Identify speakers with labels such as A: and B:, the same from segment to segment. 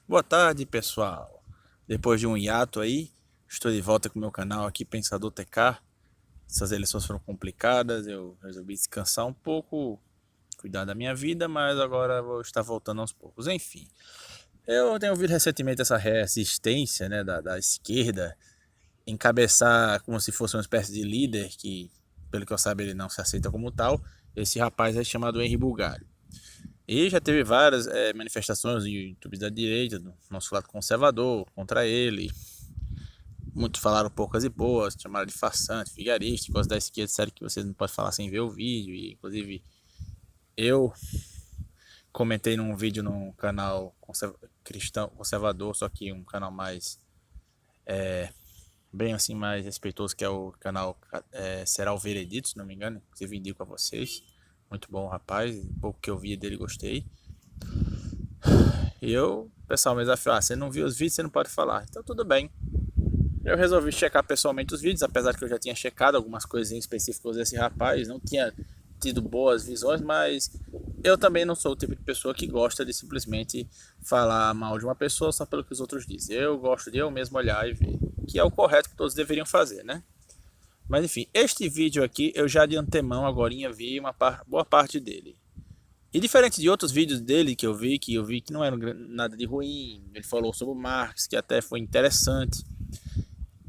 A: Boa tarde, pessoal. Depois de um hiato aí, estou de volta com o meu canal aqui, Pensador TK. Essas eleições foram complicadas, eu resolvi descansar um pouco, cuidar da minha vida, mas agora vou estar voltando aos poucos. Enfim, eu tenho ouvido recentemente essa resistência, né, da esquerda, encabeçar como se fosse uma espécie de líder, que, pelo que eu saiba, ele não se aceita como tal. Esse rapaz é chamado Henri Bugalho. E já teve várias manifestações de YouTube da direita, do nosso lado conservador, contra ele. Muitos falaram poucas e boas, chamaram de farsante, vigarista, coisas da esquerda, disseram que vocês não podem falar sem ver o vídeo. E, inclusive, eu comentei num vídeo no canal cristão conservador, só que um canal mais, bem assim, mais respeitoso, que é o canal Será o Veredito, se não me engano. Inclusive, indico a vocês. Muito bom, rapaz. Um pouco que eu vi dele, gostei. E eu, o pessoal me desafiou, você não viu os vídeos, você não pode falar. Então tudo bem. Eu resolvi checar pessoalmente os vídeos, apesar que eu já tinha checado algumas coisinhas específicas desse rapaz, não tinha tido boas visões, mas eu também não sou o tipo de pessoa que gosta de simplesmente falar mal de uma pessoa só pelo que os outros dizem. Eu gosto de eu mesmo olhar e ver, que é o correto que todos deveriam fazer, né? Mas enfim, este vídeo aqui eu já de antemão agorinha vi uma boa parte dele. E diferente de outros vídeos dele que eu vi que não era nada de ruim, ele falou sobre o Marx, que até foi interessante.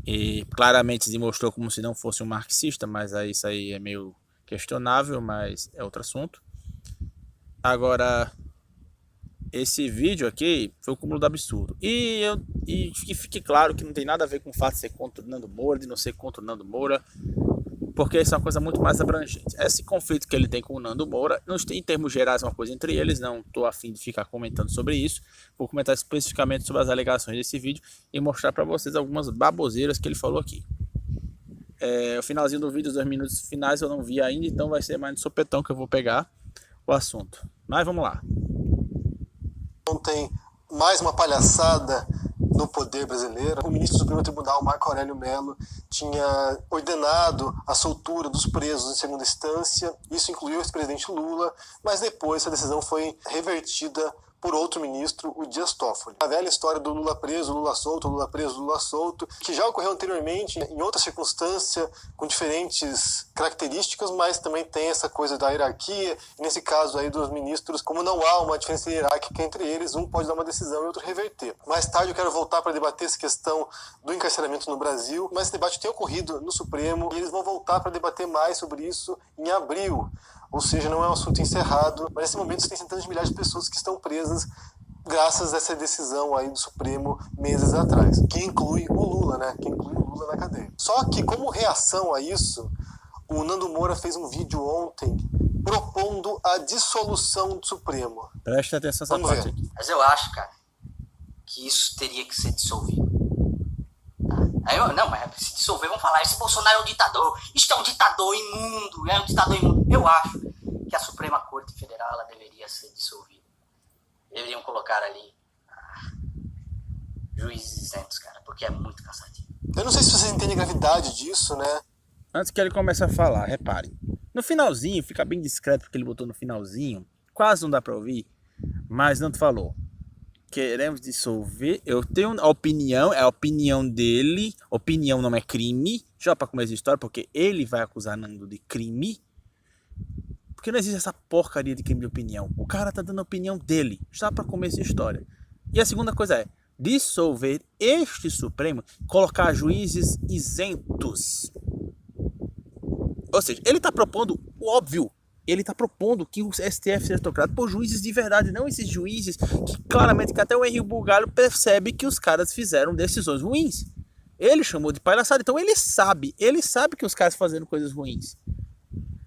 A: E claramente se mostrou como se não fosse um marxista, mas aí isso aí é meio questionável, mas é outro assunto. Agora, esse vídeo aqui foi o cúmulo do absurdo. E que fique claro que não tem nada a ver com o fato de ser contra o Nando Moura, de não ser contra o Nando Moura, porque isso é uma coisa muito mais abrangente. Esse conflito que ele tem com o Nando Moura, em termos gerais, é uma coisa entre eles, não estou afim de ficar comentando sobre isso. Vou comentar especificamente sobre as alegações desse vídeo e mostrar para vocês algumas baboseiras que ele falou aqui. O finalzinho do vídeo, os 2 minutos finais, eu não vi ainda, então vai ser mais no sopetão que eu vou pegar o assunto. Mas vamos lá.
B: Ontem, mais uma palhaçada no poder brasileiro. O ministro do Supremo Tribunal, Marco Aurélio Mello, tinha ordenado a soltura dos presos em segunda instância. Isso incluiu o ex-presidente Lula, mas depois essa decisão foi revertida por outro ministro, o Dias Toffoli. A velha história do Lula preso, Lula solto, Lula preso, Lula solto, que já ocorreu anteriormente em outra circunstância, com diferentes características, mas também tem essa coisa da hierarquia, e nesse caso aí dos ministros, como não há uma diferença hierárquica entre eles, um pode dar uma decisão e outro reverter. Mais tarde eu quero voltar para debater essa questão do encarceramento no Brasil, mas esse debate tem ocorrido no Supremo, e eles vão voltar para debater mais sobre isso em abril. Ou seja, não é um assunto encerrado, mas nesse momento tem centenas de milhares de pessoas que estão presas graças a essa decisão aí do Supremo meses atrás, que inclui o Lula, né? Que inclui o Lula na cadeia. Só que como reação a isso, o Nando Moura fez um vídeo ontem propondo a dissolução do Supremo.
A: Presta atenção nessa parte aqui.
C: Mas eu acho, cara, que isso teria que ser dissolvido. Aí não, mas se dissolver, vão falar, esse Bolsonaro é um ditador, isto é um ditador imundo, é um ditador imundo. Eu acho que a Suprema Corte Federal ela deveria ser dissolvida. Deveriam colocar ali juízes isentos, cara, porque é muito cansativo.
B: Eu não sei se vocês entendem a gravidade disso, né?
A: Antes que ele comece a falar, reparem. No finalzinho, fica bem discreto porque ele botou no finalzinho, quase não dá pra ouvir, mas não falou. Queremos dissolver. Eu tenho a opinião, é a opinião dele. Opinião não é crime. Já para começar a história, porque ele vai acusar Nando de crime. Porque não existe essa porcaria de crime de opinião. O cara tá dando a opinião dele. Já para começar a história. E a segunda coisa é dissolver este Supremo, colocar juízes isentos. Ou seja, ele tá propondo o óbvio. Ele está propondo que o STF seja tocado por juízes de verdade, não esses juízes que claramente, que até o Henri Bugalho percebe que os caras fizeram decisões ruins. Ele chamou de palhaçada, então ele sabe que os caras fazendo coisas ruins.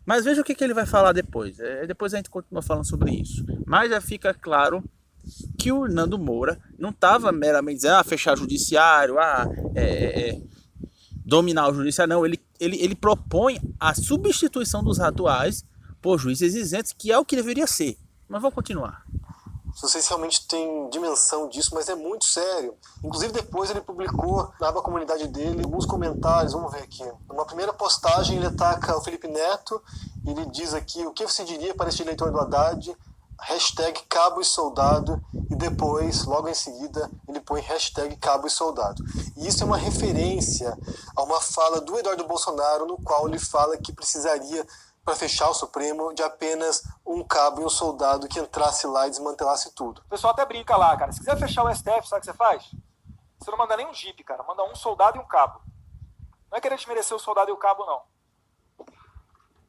A: Mas veja o que ele vai falar depois. Depois a gente continua falando sobre isso. Mas já fica claro que o Nando Moura não estava meramente dizendo, fechar o judiciário, dominar o judiciário, não. Ele propõe a substituição dos atuais por juízes isentos, que é o que deveria ser. Mas vamos continuar.
B: Se vocês realmente têm dimensão disso, mas é muito sério. Inclusive depois ele publicou na aba comunidade dele alguns comentários, vamos ver aqui. Numa primeira postagem ele ataca o Felipe Neto, e ele diz aqui, o que você diria para este eleitor do Haddad? hashtag cabo e soldado, e depois, logo em seguida, ele põe hashtag cabo e soldado. E isso é uma referência a uma fala do Eduardo Bolsonaro, no qual ele fala que precisaria, para fechar o Supremo, de apenas um cabo e um soldado que entrasse lá e desmantelasse tudo.
D: O pessoal até brinca lá, cara. Se quiser fechar o STF, sabe o que você faz? Você não manda nem um jipe, cara. Manda um soldado e um cabo. Não é querer desmerecer o soldado e o cabo, não.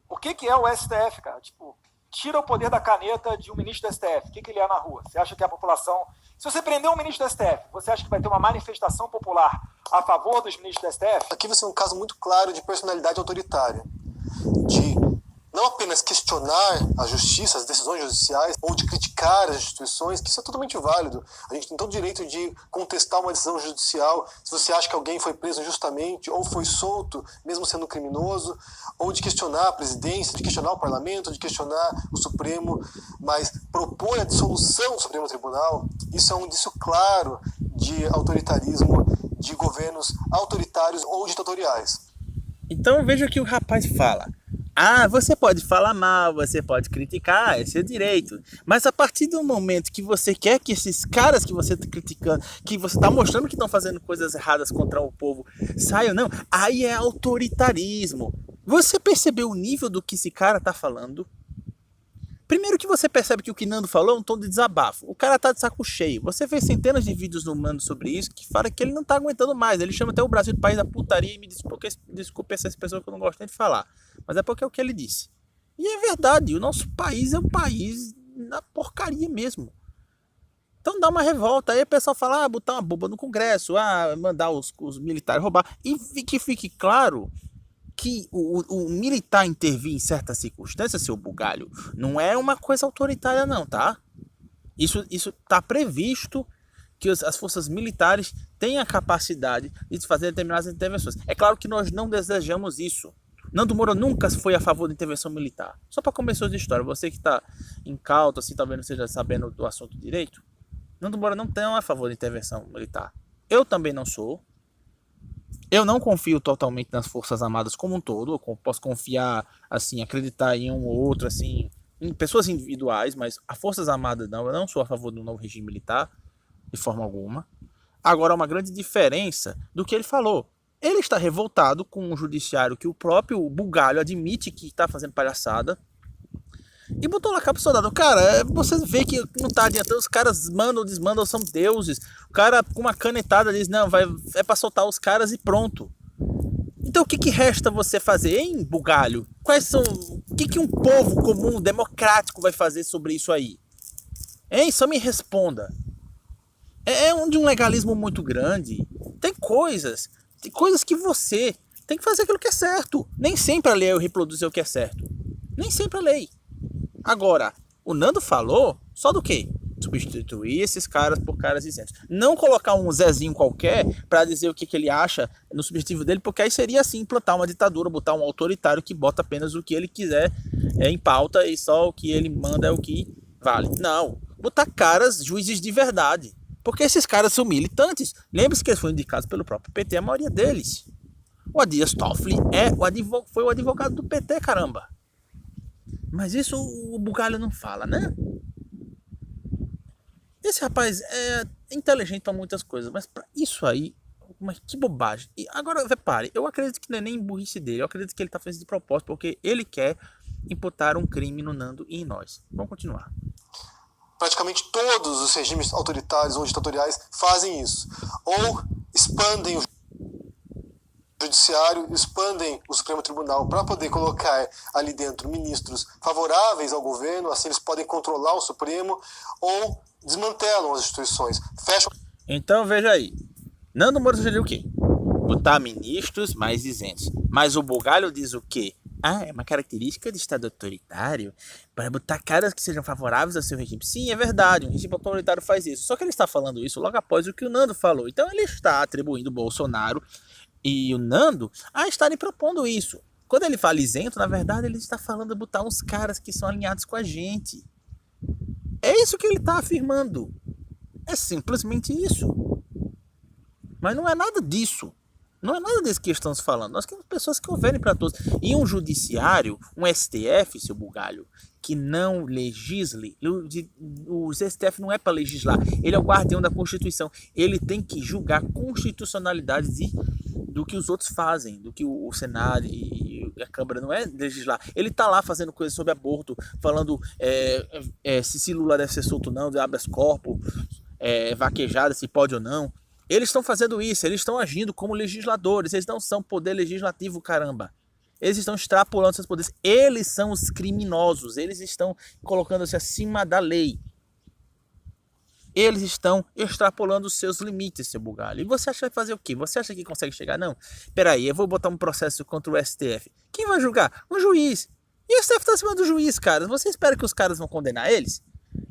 D: O que é o STF, cara? Tipo, tira o poder da caneta de um ministro do STF. O que ele é na rua? Você acha que a população... Se você prender um ministro do STF, você acha que vai ter uma manifestação popular a favor dos ministros do STF?
B: Aqui você é um caso muito claro de personalidade autoritária. De não apenas questionar a justiça, as decisões judiciais, ou de criticar as instituições, que isso é totalmente válido. A gente tem todo o direito de contestar uma decisão judicial se você acha que alguém foi preso injustamente ou foi solto, mesmo sendo criminoso, ou de questionar a presidência, de questionar o parlamento, de questionar o Supremo, mas propor a dissolução do Supremo Tribunal, isso é um indício claro de autoritarismo, de governos autoritários ou ditatoriais.
A: Então veja o que o rapaz fala. Ah, você pode falar mal, você pode criticar, é seu direito. Mas a partir do momento que você quer que esses caras que você está criticando, que você está mostrando que estão fazendo coisas erradas contra o povo, saiam, não, aí é autoritarismo. Você percebeu o nível do que esse cara está falando? Primeiro que você percebe que o que Nando falou é um tom de desabafo. O cara tá de saco cheio. Você vê centenas de vídeos no Nando sobre isso que fala que ele não tá aguentando mais. Ele chama até o Brasil de país da putaria e me desculpe essas pessoas que eu não gosto nem de falar. Mas é porque é o que ele disse. E é verdade, o nosso país é um país na porcaria mesmo. Então dá uma revolta. Aí o pessoal fala, botar uma bomba no Congresso, mandar os militares roubar. E que fique claro que o militar intervir em certas circunstâncias, seu bugalho, não é uma coisa autoritária não, tá? Isso está previsto que as forças militares têm a capacidade de fazer determinadas intervenções. É claro que nós não desejamos isso. Nando Moura nunca foi a favor da intervenção militar. Só para começar de história, você que está incauto, assim, talvez não esteja sabendo do assunto direito, Nando Moura não tem a favor da intervenção militar. Eu também não sou. Eu não confio totalmente nas Forças Armadas como um todo. Eu posso confiar, assim, acreditar em um ou outro, assim, em pessoas individuais, mas as Forças Armadas não. Eu não sou a favor do novo regime militar, de forma alguma. Agora, uma grande diferença do que ele falou. Ele está revoltado com um judiciário que o próprio bugalho admite que está fazendo palhaçada. E botou lá cabo soldado. Cara, você vê que não tá adiantando. Os caras mandam, desmandam, são deuses. O cara com uma canetada diz, não, é pra soltar os caras e pronto. Então o que resta você fazer, hein, bugalho? O que um povo comum, democrático vai fazer sobre isso aí? Hein, só me responda. De um legalismo muito grande. Tem coisas que você tem que fazer aquilo que é certo. Nem sempre a lei é reproduzir o que é certo. Nem sempre a lei. Agora, o Nando falou só do quê? Substituir esses caras por caras isentos. Não colocar um Zezinho qualquer para dizer o que ele acha no substantivo dele, porque aí seria assim implantar uma ditadura, botar um autoritário que bota apenas o que ele quiser em pauta e só o que ele manda é o que vale. Não, botar caras juízes de verdade, porque esses caras são militantes. Lembre-se que eles foram indicados pelo próprio PT, a maioria deles. O Dias Toffoli foi o advogado do PT, caramba. Mas isso o bugalho não fala, né? Esse rapaz é inteligente para muitas coisas, mas para isso aí, mas que bobagem. E agora, repare, eu acredito que não é nem burrice dele, eu acredito que ele está fazendo de propósito, porque ele quer imputar um crime no Nando e em nós. Vamos continuar.
B: Praticamente todos os regimes autoritários ou ditatoriais fazem isso. Ou expandem o judiciário, expandem o Supremo Tribunal para poder colocar ali dentro ministros favoráveis ao governo, assim eles podem controlar o Supremo, ou desmantelam as instituições, fecham...
A: Então veja aí, Nando Moura sugeriu o quê? Botar ministros mais isentos. Mas o bugalho diz o quê? É uma característica de Estado autoritário para botar caras que sejam favoráveis ao seu regime. Sim, é verdade, um regime autoritário faz isso. Só que ele está falando isso logo após o que o Nando falou. Então ele está atribuindo o Bolsonaro e o Nando a estarem propondo isso. Quando ele fala isento, na verdade ele está falando de botar uns caras que são alinhados com a gente. É isso que ele está afirmando. É simplesmente isso. Mas não é nada disso. Não é nada disso que estamos falando. Nós queremos pessoas que governem para todos. E um judiciário, um STF, seu bugalho, que não legisle. O STF não é para legislar, ele é o guardião da Constituição. Ele tem que julgar a constitucionalidade do que os outros fazem, do que o Senado e a Câmara, não é legislar. Ele tá lá fazendo coisas sobre aborto, falando se Lula deve ser solto ou não, de habeas corpus, vaquejada, se pode ou não. Eles estão fazendo isso, eles estão agindo como legisladores, eles não são poder legislativo, caramba. Eles estão extrapolando seus poderes, eles são os criminosos, eles estão colocando-se acima da lei. Eles estão extrapolando os seus limites, seu bugalho. E você acha que vai fazer o quê? Você acha que consegue chegar? Não. Peraí, eu vou botar um processo contra o STF. Quem vai julgar? Um juiz. E o STF está acima do juiz, cara. Você espera que os caras vão condenar eles?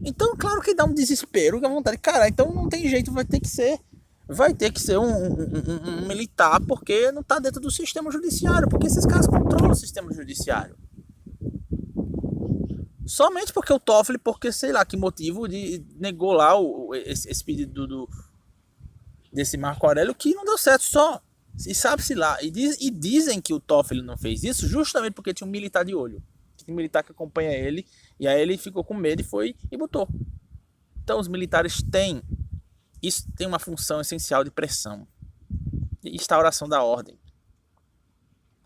A: Então, claro que dá um desespero, uma vontade. Cara, então não tem jeito, vai ter que ser um militar, porque não está dentro do sistema judiciário, porque esses caras controlam o sistema judiciário. Somente porque o Toffoli, porque sei lá que motivo, negou lá esse pedido desse Marco Aurélio, que não deu certo só. E sabe-se lá. E dizem que o Toffoli não fez isso justamente porque tinha um militar de olho. Tinha um militar que acompanha ele, e aí ele ficou com medo e foi e botou. Então os militares têm uma função essencial de pressão, de instauração da ordem.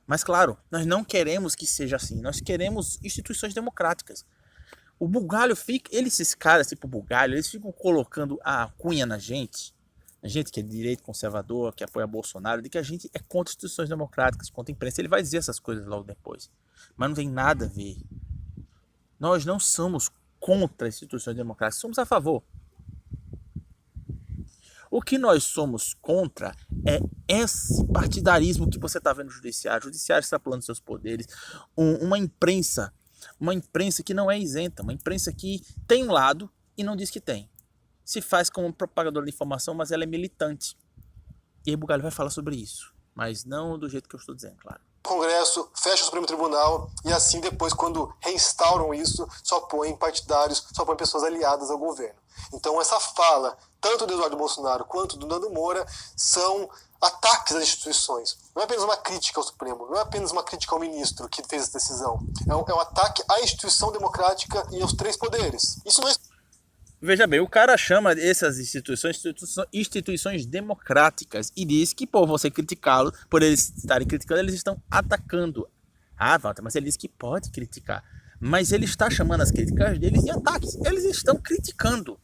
A: Mas claro, nós não queremos que seja assim, nós queremos instituições democráticas. O bugalho esses caras tipo bugalho, eles ficam colocando a cunha na gente que é de direito conservador, que apoia Bolsonaro, de que a gente é contra instituições democráticas, contra a imprensa. Ele vai dizer essas coisas logo depois, mas não tem nada a ver. Nós não somos contra instituições democráticas, somos a favor. O que nós somos contra é esse partidarismo que você está vendo no judiciário. O judiciário extrapolando seus poderes. Uma imprensa que não é isenta. Uma imprensa que tem um lado e não diz que tem. Se faz como propagador de informação, mas ela é militante. E aí Bugalho vai falar sobre isso. Mas não do jeito que eu estou dizendo, claro.
B: O Congresso fecha o Supremo Tribunal e assim depois, quando reinstauram isso, só põem partidários, só põem pessoas aliadas ao governo. Então essa fala, tanto do Eduardo Bolsonaro quanto do Nando Moura, são ataques às instituições. Não é apenas uma crítica ao Supremo, não é apenas uma crítica ao ministro que fez essa decisão. É um ataque à instituição democrática e aos três poderes. Isso não é...
A: Veja bem, o cara chama essas instituições democráticas e diz que, por você criticá-lo, por eles estarem criticando, eles estão atacando. Ah, Walter, mas ele diz que pode criticar. Mas ele está chamando as críticas deles de ataques. Eles estão criticando.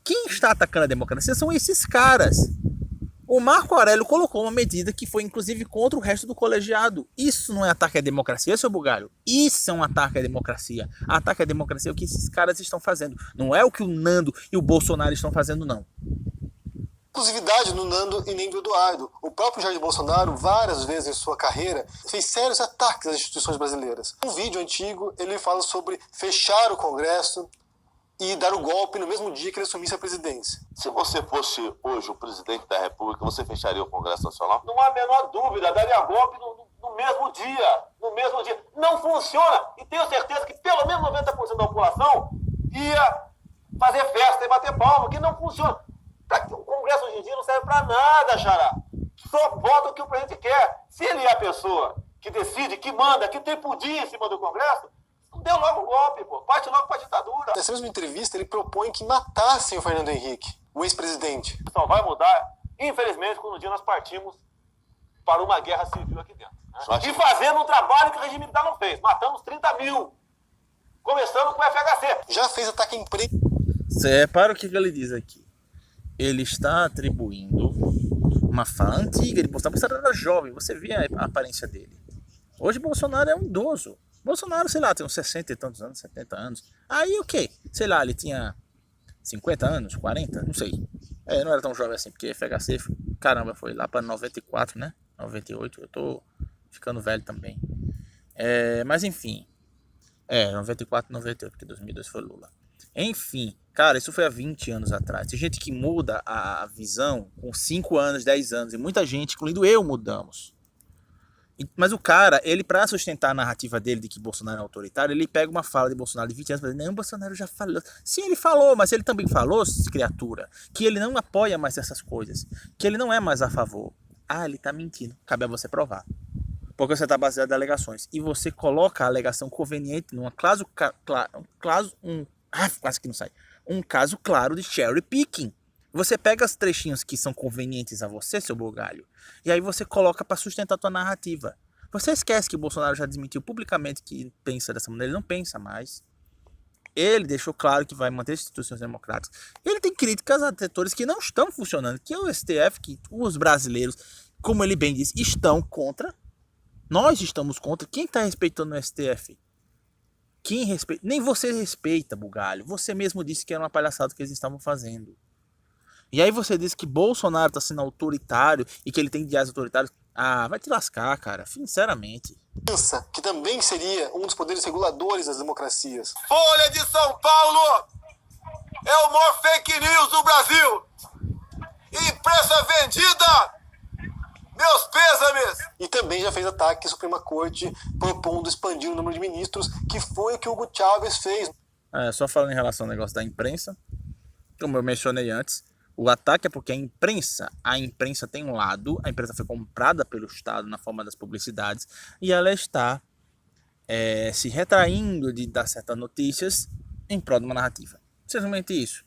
A: Quem está atacando a democracia são esses caras. O Marco Aurélio colocou uma medida que foi inclusive contra o resto do colegiado. Isso não é ataque à democracia, seu bugalho? Isso é um ataque à democracia. Ataque à democracia é o que esses caras estão fazendo. Não é o que o Nando e o Bolsonaro estão fazendo, não.
B: Exclusividade do Nando e nem do Eduardo. O próprio Jair Bolsonaro, várias vezes em sua carreira, fez sérios ataques às instituições brasileiras. Um vídeo antigo, ele fala sobre fechar o Congresso e dar o golpe no mesmo dia que ele assumisse a presidência.
E: Se você fosse hoje o presidente da República, você fecharia o Congresso Nacional? Não há a menor dúvida, daria golpe no mesmo dia. No mesmo dia. Não funciona. E tenho certeza que pelo menos 90% da população ia fazer festa e bater palma, que não funciona. O Congresso hoje em dia não serve para nada, Xará. Só vota o que o presidente quer. Se ele é a pessoa que decide, que manda, que tem poder em cima do Congresso, deu logo o golpe, pô. Parte logo pra ditadura.
B: Nessa mesma entrevista, ele propõe que matassem o Fernando Henrique, o ex-presidente.
E: Só vai mudar, infelizmente, quando um dia nós partimos para uma guerra civil aqui dentro. Né? E fazendo um trabalho que o regime militar não fez. Matamos 30 mil. Começando com o FHC.
B: Já fez ataque em empresa.
A: Para o que ele diz aqui. Ele está atribuindo uma fala antiga de Bolsonaro. Bolsonaro era jovem, você vê a aparência dele. Hoje Bolsonaro é um idoso. Bolsonaro, sei lá, tem uns 60 e tantos anos, 70 anos. Aí o quê? Sei lá, ele tinha 50 anos, 40, não sei. Não era tão jovem assim, porque FHC, caramba, foi lá para 94, né? 98, eu tô ficando velho também. Mas enfim. 94, 98, porque 2002 foi Lula. Enfim, cara, isso foi há 20 anos atrás. Tem gente que muda a visão com 5 anos, 10 anos. E muita gente, incluindo eu, mudamos. Mas o cara, ele pra sustentar a narrativa dele de que Bolsonaro é autoritário, ele pega uma fala de Bolsonaro de 20 anos e fala, não, Bolsonaro já falou. Sim, ele falou, mas ele também falou, criatura, que ele não apoia mais essas coisas, que ele não é mais a favor. Ah, ele tá mentindo. Cabe a você provar. porque você está baseado em alegações. E você coloca a alegação conveniente numa quase que não sai. Um caso claro de cherry picking. Você pega os trechinhos que são convenientes a você, seu bugalho, e aí você coloca para sustentar a tua narrativa. Você esquece que o Bolsonaro já desmentiu publicamente que pensa dessa maneira. Ele não pensa mais. Ele deixou claro que vai manter as instituições democráticas. Ele tem críticas a setores que não estão funcionando, que é o STF, que os brasileiros, como ele bem disse, estão contra. Nós estamos contra. Quem está respeitando o STF? Quem respeita? Nem você respeita, bugalho. Você mesmo disse que era uma palhaçada que eles estavam fazendo. E aí você diz que Bolsonaro está sendo autoritário e que ele tem ideais autoritários. Ah, vai te lascar, cara. Sinceramente.
B: Que também seria um dos poderes reguladores das democracias.
E: Folha de São Paulo é o maior fake news do Brasil. Imprensa vendida. Meus pêsames.
B: E também já fez ataque à Suprema Corte, propondo expandir o número de ministros, que foi o que o Hugo Chávez fez.
A: Só falando em relação ao negócio da imprensa, como eu mencionei antes, o ataque é porque a imprensa tem um lado, a imprensa foi comprada pelo Estado na forma das publicidades e ela está se retraindo de dar certas notícias em prol de uma narrativa. Simplesmente isso.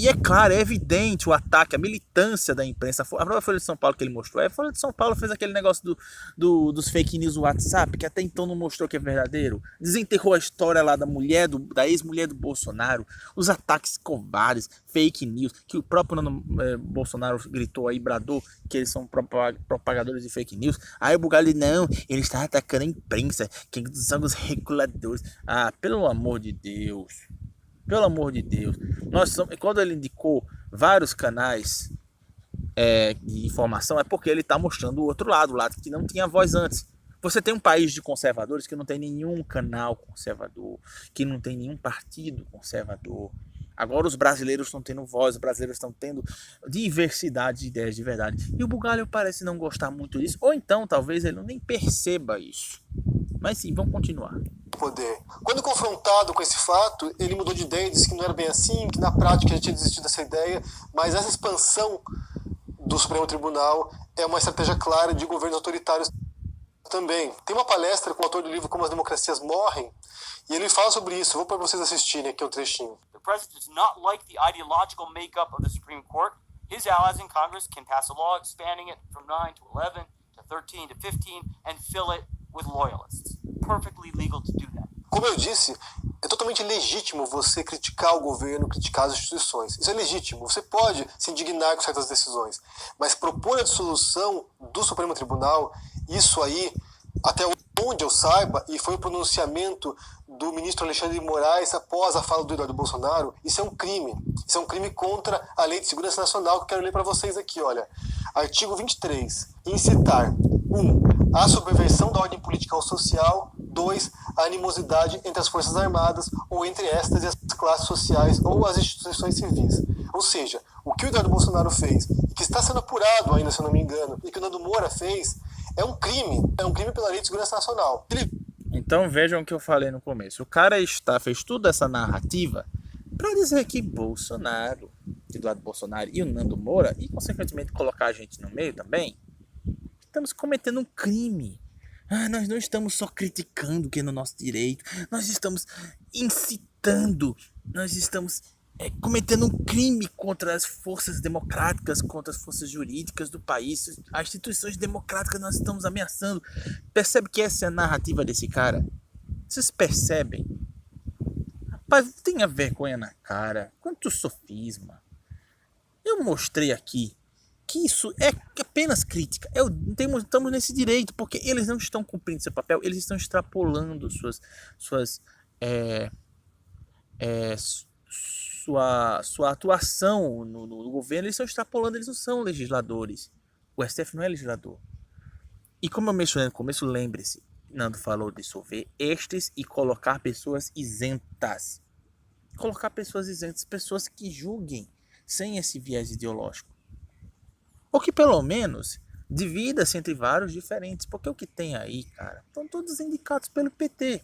A: E é claro, é evidente o ataque, a militância da imprensa. A própria Folha de São Paulo que ele mostrou. A Folha de São Paulo fez aquele negócio dos fake news do WhatsApp, que até então não mostrou que é verdadeiro. Desenterrou a história lá da ex-mulher do Bolsonaro. Os ataques covardes, fake news, que o próprio Bolsonaro gritou aí, bradou, que eles são propagadores de fake news. Aí o Bugalho, não, ele está atacando a imprensa, que são os reguladores. Ah, pelo amor de Deus. Pelo amor de Deus. Quando ele indicou vários canais de informação, é porque ele está mostrando o outro lado, o lado que não tinha voz antes. Você tem um país de conservadores que não tem nenhum canal conservador, que não tem nenhum partido conservador. Agora os brasileiros estão tendo voz, os brasileiros estão tendo diversidade de ideias de verdade. E o Bugalho parece não gostar muito disso, ou então talvez ele nem perceba isso. Mas sim, vamos continuar.
B: Poder. Quando confrontado com esse fato, ele mudou de ideia e disse que não era bem assim, que na prática já tinha desistido dessa ideia, mas essa expansão do Supremo Tribunal é uma estratégia clara de governos autoritários também. Tem uma palestra com o autor do livro Como as Democracias Morrem, e ele fala sobre isso. Vou para vocês assistirem aqui um trechinho.
F: The president does not like the ideological makeup of the Supreme Court. His allies in Congress can pass a law expanding it from 9 to 11 to 13 to 15 and fill it with loyalists. Perfectly legal to do that.
B: Como eu disse, é totalmente legítimo você criticar o governo, criticar as instituições. Isso é legítimo. Você pode se indignar com certas decisões. Mas propor a dissolução do Supremo Tribunal, isso aí, até onde eu saiba, e foi o pronunciamento do ministro Alexandre de Moraes após a fala do Eduardo Bolsonaro, isso é um crime. Isso é um crime contra a Lei de Segurança Nacional, que eu quero ler para vocês aqui, olha. Artigo 23. Incitar. 1. A subversão da ordem política ou social. 2. A animosidade entre as Forças Armadas ou entre estas e as classes sociais ou as instituições civis. Ou seja, o que o Eduardo Bolsonaro fez, que está sendo apurado ainda, se eu não me engano, e que o Nando Moura fez, é um crime pela Lei de Segurança Nacional.
A: Então vejam o que eu falei no começo. O cara fez toda essa narrativa para dizer que Bolsonaro, Eduardo Bolsonaro e o Nando Moura, e consequentemente colocar a gente no meio também, estamos cometendo um crime. Nós não estamos só criticando o que é no nosso direito, nós estamos incitando, nós estamos cometendo um crime contra as forças democráticas, contra as forças jurídicas do país, as instituições democráticas nós estamos ameaçando. Percebe que essa é a narrativa desse cara? Vocês percebem? Rapaz, tenha vergonha na cara. Quanto sofisma. Eu mostrei aqui que isso é apenas crítica. Estamos nesse direito, porque eles não estão cumprindo seu papel, eles estão extrapolando sua atuação no governo, eles estão extrapolando, eles não são legisladores. O STF não é legislador. E como eu mencionei no começo, lembre-se, Nando falou de dissolver estes e colocar pessoas isentas. Colocar pessoas isentas, pessoas que julguem sem esse viés ideológico. Ou que pelo menos divida-se entre vários diferentes. Porque o que tem aí, cara, estão todos indicados pelo PT.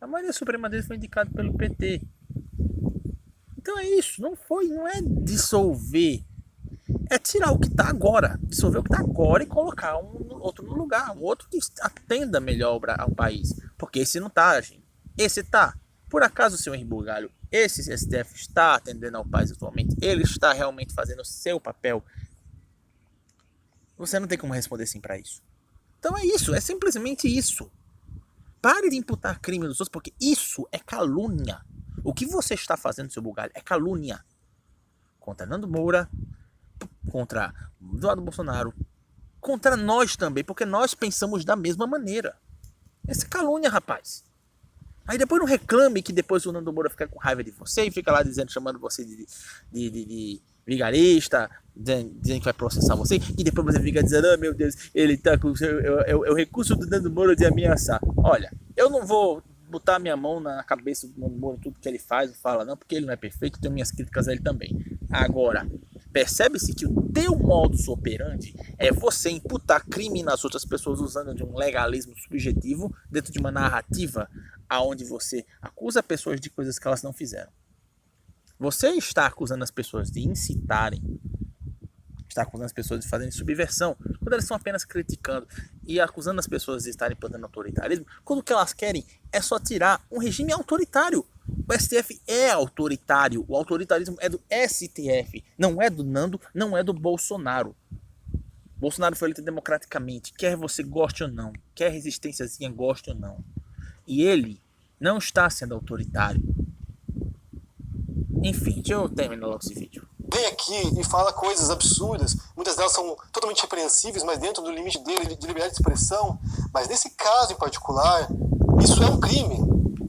A: A maioria suprema deles foi indicada pelo PT. Então é isso, não é dissolver. É tirar o que está agora. Dissolver o que está agora e colocar outro no lugar, um outro que atenda melhor ao país. Porque esse não tá agindo. Esse tá. Por acaso, senhor Henrique Bugalho, esse STF está atendendo ao país atualmente? Ele está realmente fazendo o seu papel? Você não tem como responder sim para isso. Então é isso, é simplesmente isso. Pare de imputar crime nos outros, porque isso é calúnia. O que você está fazendo, seu Bugalho, é calúnia. Contra Nando Moura, contra Eduardo Bolsonaro, contra nós também, porque nós pensamos da mesma maneira. Essa é calúnia, rapaz. Aí depois não reclame que depois o Nando Moura fica com raiva de você e fica lá dizendo, chamando você de vigarista, dizendo que vai processar você, e depois você fica dizendo, oh meu Deus, ele tá com o recurso do Nando Moura de ameaçar. Olha, eu não vou botar minha mão na cabeça do Nando Moura, tudo que ele faz, fala não, porque ele não é perfeito, tenho minhas críticas a ele também. Agora, percebe-se que o teu modus operandi é você imputar crime nas outras pessoas usando de um legalismo subjetivo dentro de uma narrativa aonde você acusa pessoas de coisas que elas não fizeram. Você está acusando as pessoas de incitarem, está acusando as pessoas de fazerem subversão, quando elas estão apenas criticando, e acusando as pessoas de estarem plantando autoritarismo, quando o que elas querem é só tirar um regime autoritário. O STF é autoritário, o autoritarismo é do STF, não é do Nando, não é do Bolsonaro. Bolsonaro foi eleito democraticamente, quer você goste ou não, quer resistênciazinha goste ou não. E ele não está sendo autoritário. Enfim, deixa eu terminar logo esse vídeo.
B: Vem aqui e fala coisas absurdas, muitas delas são totalmente repreensíveis, mas dentro do limite dele de liberdade de expressão. Mas nesse caso em particular, isso é um crime.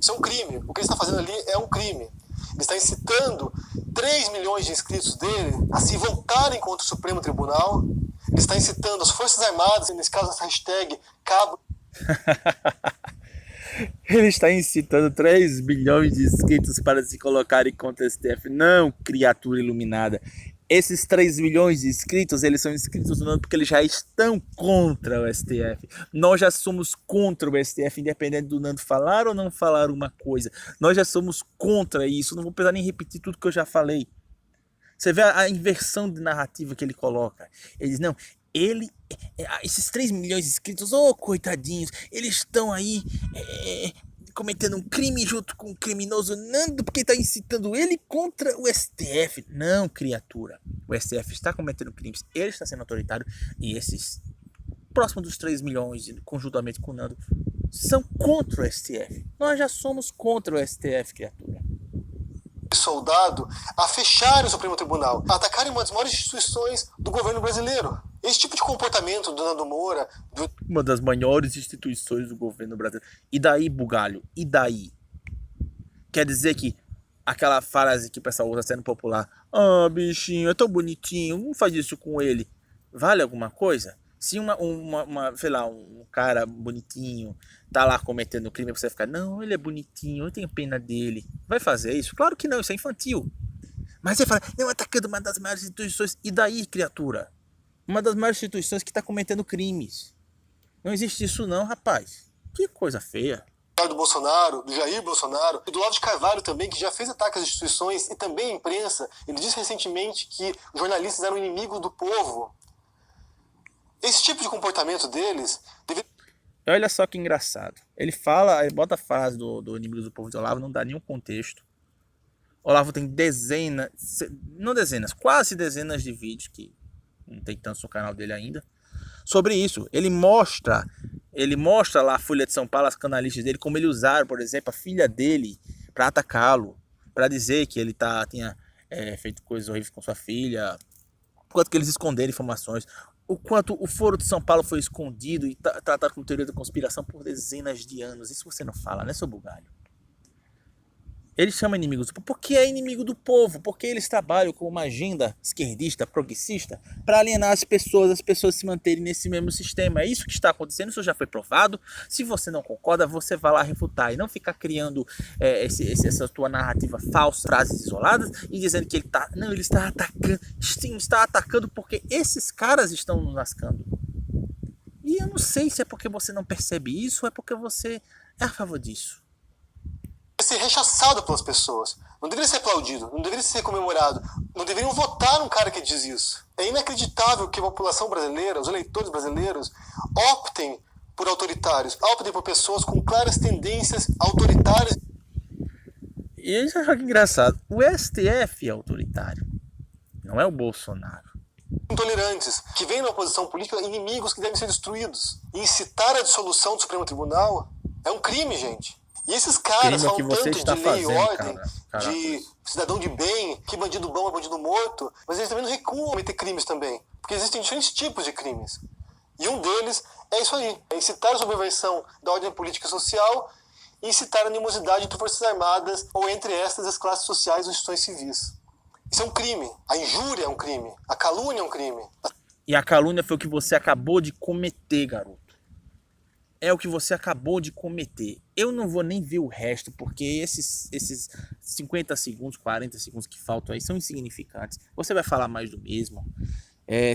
B: Isso é um crime. O que ele está fazendo ali é um crime. Ele está incitando 3 milhões de inscritos dele a se voltarem contra o Supremo Tribunal. Ele está incitando as Forças Armadas, nesse caso essa hashtag Cabo.
A: Ele está incitando 3 bilhões de inscritos para se colocarem contra o STF. Não, criatura iluminada. Esses 3 milhões de inscritos, eles são inscritos no ano porque eles já estão contra o STF. Nós já somos contra o STF, independente do Nando falar ou não falar uma coisa. Nós já somos contra isso. Não vou precisar nem repetir tudo que eu já falei. Você vê a inversão de narrativa que ele coloca. Ele diz, não, esses 3 milhões de inscritos, coitadinhos, eles estão aí cometendo um crime junto com o criminoso Nando, porque está incitando ele contra o STF. Não, criatura. O STF está cometendo crimes, ele está sendo autoritário, e esses próximos dos 3 milhões, conjuntamente com o Nando, são contra o STF. Nós já somos contra o STF, criatura.
B: Soldado a fecharem o Supremo Tribunal, a atacarem uma das maiores instituições do governo brasileiro. Esse tipo de comportamento do Nando Moura...
A: Uma das maiores instituições do governo brasileiro. E daí, Bugalho? E daí? Quer dizer que aquela frase que o pessoal usa sendo popular, bichinho, é tão bonitinho, não faz isso com ele, vale alguma coisa? Se sei lá, um cara bonitinho tá lá cometendo crime, você fica, não, ele é bonitinho, eu tenho pena dele. Vai fazer isso? Claro que não, isso é infantil. Mas você fala, não, atacando uma das maiores instituições. E daí, criatura? Uma das maiores instituições que está cometendo crimes. Não existe isso não, rapaz. Que coisa feia.
B: Do Bolsonaro, do Jair Bolsonaro, e do Olavo de Carvalho também, que já fez ataques às instituições e também à imprensa. Ele disse recentemente que os jornalistas eram inimigos do povo. Esse tipo de comportamento deles...
A: Olha só que engraçado. Ele fala, ele bota a frase do inimigo do povo de Olavo, não dá nenhum contexto. Olavo tem quase dezenas de vídeos, que não tem tanto no canal dele ainda, sobre isso. Ele mostra lá a Folha de São Paulo, as canalistas dele, como ele usaram, por exemplo, a filha dele para atacá-lo, para dizer que ele tinha feito coisas horríveis com sua filha, quanto que eles esconderam informações, o quanto o Foro de São Paulo foi escondido e tratado como teoria da conspiração por dezenas de anos. Isso você não fala, né, seu Bugalho? Ele chama inimigos do povo porque é inimigo do povo, porque eles trabalham com uma agenda esquerdista, progressista, para alienar as pessoas se manterem nesse mesmo sistema. É isso que está acontecendo, isso já foi provado. Se você não concorda, você vai lá refutar e não ficar criando essa tua narrativa falsa, frases isoladas e dizendo que ele está atacando. Sim, está atacando porque esses caras estão nos lascando. E eu não sei se é porque você não percebe isso ou é porque você é a favor disso.
B: Ser rechaçado pelas pessoas, não deveria ser aplaudido, não deveria ser comemorado, não deveriam votar num cara que diz isso. É inacreditável que a população brasileira, os eleitores brasileiros, optem por autoritários, optem por pessoas com claras tendências autoritárias.
A: E isso eu acho engraçado. O STF é autoritário, não é o Bolsonaro.
B: Intolerantes, que veem na oposição política inimigos que devem ser destruídos. E incitar a dissolução do Supremo Tribunal é um crime, gente. E esses caras falam tanto de lei e ordem, de cidadão de bem, que bandido bom é bandido morto, mas eles também não recuam a cometer crimes também. Porque existem diferentes tipos de crimes. E um deles é isso aí, é incitar a subversão da ordem política e social e incitar a animosidade entre forças armadas ou entre estas as classes sociais ou instituições civis. Isso é um crime. A injúria é um crime. A calúnia é um crime.
A: E a calúnia foi o que você acabou de cometer, garoto. É o que você acabou de cometer. Eu não vou nem ver o resto, porque esses 50 segundos, 40 segundos que faltam aí são insignificantes. Você vai falar mais do mesmo.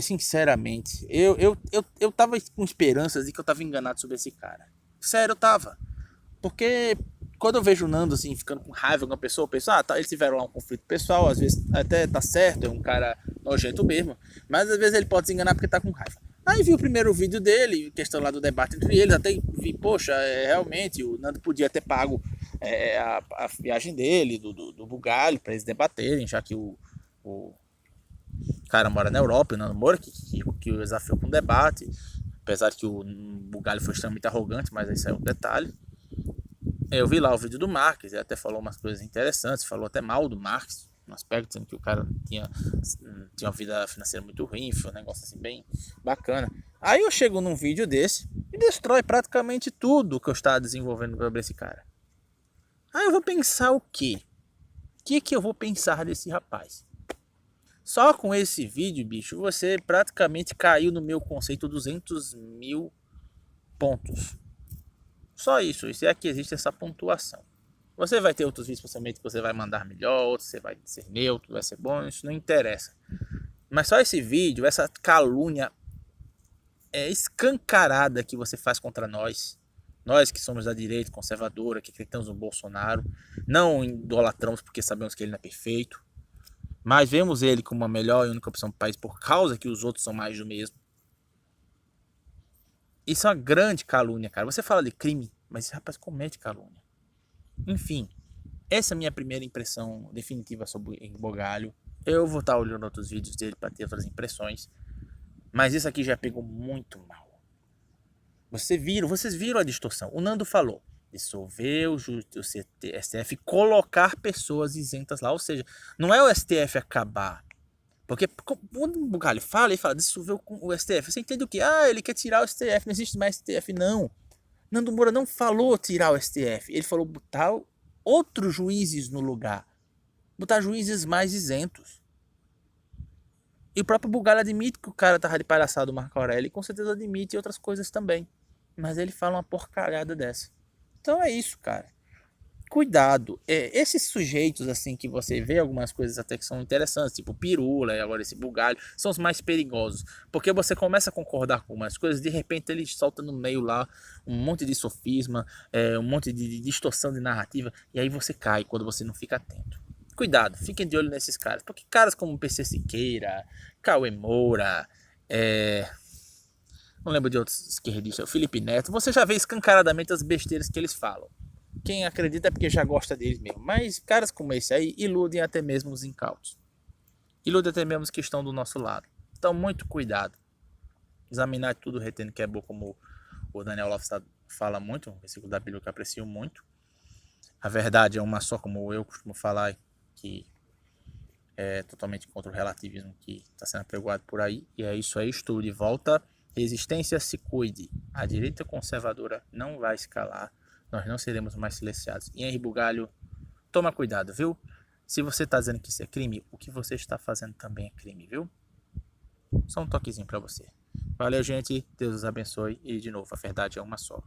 A: Sinceramente, eu tava com esperanças de que eu tava enganado sobre esse cara. Sério, eu tava. Porque quando eu vejo o Nando assim, ficando com raiva com uma pessoa, eu penso, eles tiveram lá um conflito pessoal, às vezes até tá certo, é um cara nojento mesmo, mas às vezes ele pode se enganar porque tá com raiva. Aí vi o primeiro vídeo dele, questão lá do debate entre eles, até vi, poxa, realmente o Nando podia ter pago a viagem dele, do Bugalho, para eles debaterem, já que o cara mora na Europa, o Nando mora, que o desafiou com um debate, apesar de que o Bugalho foi extremamente arrogante, mas isso é um detalhe. Eu vi lá o vídeo do Marques, ele até falou umas coisas interessantes, falou até mal do Marques, um aspecto dizendo que o cara tinha uma vida financeira muito ruim, foi um negócio assim bem bacana. Aí eu chego num vídeo desse e destrói praticamente tudo que eu estava desenvolvendo sobre esse cara. Aí eu vou pensar o quê? O que eu vou pensar desse rapaz? Só com esse vídeo, bicho, você praticamente caiu no meu conceito 200 mil pontos. Só isso é que existe essa pontuação. Você vai ter outros vídeos possivelmente que você vai mandar melhor, outros você vai ser neutro, vai ser bom, isso não interessa. Mas só esse vídeo, essa calúnia escancarada que você faz contra nós que somos da direita conservadora, que acreditamos no Bolsonaro, não idolatramos porque sabemos que ele não é perfeito, mas vemos ele como a melhor e única opção do país por causa que os outros são mais do mesmo. Isso é uma grande calúnia, cara. Você fala de crime, mas esse rapaz comete calúnia. Enfim, essa é a minha primeira impressão definitiva sobre o Bugalho. Eu vou estar olhando outros vídeos dele para ter outras impressões, mas isso aqui já pegou muito mal. Vocês viram a distorção. O Nando falou, dissolver o STF, colocar pessoas isentas lá, ou seja, não é o STF acabar. Porque quando o Bugalho fala, ele fala dissolver o STF. Você entende o que? Ele quer tirar o STF, não existe mais STF, não. Nando Moura não falou tirar o STF, ele falou botar outros juízes no lugar. Botar juízes mais isentos. E o próprio Bugalho admite que o cara tava de palhaçada do Marco Aurélio, e com certeza admite outras coisas também. Mas ele fala uma porcalhada dessa. Então é isso, cara. Cuidado, esses sujeitos assim que você vê algumas coisas até que são interessantes, tipo Pirula e agora esse Bugalho, são os mais perigosos, porque você começa a concordar com umas coisas, de repente ele solta no meio lá um monte de sofisma, um monte de distorção de narrativa, e aí você cai quando você não fica atento. Cuidado, fiquem de olho nesses caras, porque caras como PC Siqueira, Cauê Moura, não lembro de outros esquerdistas, o Felipe Neto, você já vê escancaradamente as besteiras que eles falam. Quem acredita é porque já gosta deles mesmo. Mas caras como esse aí iludem até mesmo os incautos. Iludem até mesmo os que estão do nosso lado. Então, muito cuidado. Examinar tudo retendo que é bom, como o Daniel Lopes fala muito, um versículo da Bíblia que eu aprecio muito. A verdade é uma só, como eu costumo falar, que é totalmente contra o relativismo que está sendo apregoado por aí. E é isso aí, estou de volta. Resistência, se cuide. A direita conservadora não vai escalar. Nós não seremos mais silenciados. E Henri Bugalho, toma cuidado, viu? Se você está dizendo que isso é crime, o que você está fazendo também é crime, viu? Só um toquezinho para você. Valeu, gente. Deus os abençoe. E, de novo, a verdade é uma só.